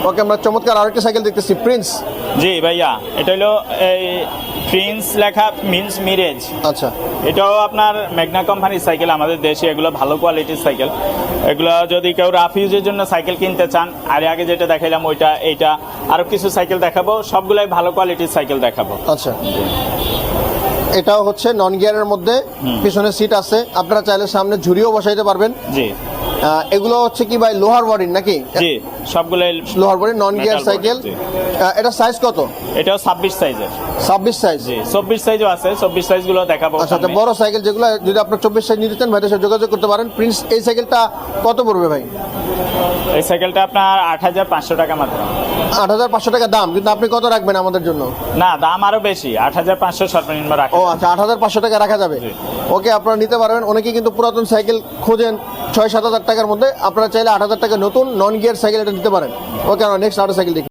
ওকে, আমরা চমৎকার আরেকটা সাইকেল দেখতেছি, প্রিন্স। জি ভাইয়া, এটা হলো এই প্রিন্স লেখা মিন্স মিরেজ। আচ্ছা, এটাও আপনার ম্যাগনা কোম্পানির সাইকেল, আমাদের দেশে এগুলো ভালো কোয়ালিটির সাইকেল। এগুলো যদি কেউ রাফ ইউজের জন্য সাইকেল কিনতে চান, আর আগে যেটা দেখাইলাম ওইটা, এইটা আরো কিছু সাইকেল দেখাবো, সবগুলাই ভালো কোয়ালিটির সাইকেল দেখাবো। আচ্ছা, এটাও হচ্ছে নন গিয়ারের মধ্যে, পিছনে সিট আছে, আপনারা চাইলে সামনে ঝুড়িও বসাইতে পারবেন। জি, এগুলো হচ্ছে কি ভাই লোহার বডির নাকি? জি, সবগুলাই লোহার বডির non gear metal cycle. body, জি। এটা সাইজ কত? এটাও 26 সাইজের। 26 সাইজ। জি, 24 সাইজও আছে, 24 সাইজ গুলো দেখাবো। আচ্ছা, সামনে। বড় সাইকেল যেগুলো, যদি আপনার 24 সাইজ নিতে চান ভাইদের সাথে যোগাযোগ করতে পারেন। প্রিন্স এই সাইকেলটা কত পড়বে ভাই? এই সাইকেলটা আপনার 8,500 টাকা মাত্র। 8,500 টাকা দাম, কিন্তু আপনি কত রাখবেন আমাদের জন্য? না, দাম আরো বেশি, 8,500 সর্বনিম্ন রাখা। ও আচ্ছা, 8,500 টাকা রাখা যাবে। জি। ওকে, আপনারা নিতে পারবেন। অনেকেই কিন্তু পুরাতন সাইকেল খোঁজেন 6-7 হাজার টাকার মধ্যে, আপনারা চাইলে 8,000 টাকা নতুন নন গিয়ার সাইকেল এটা নিতে পারেন। ওকে, আমরা নেক্সট আরো সাইকেল দেখি।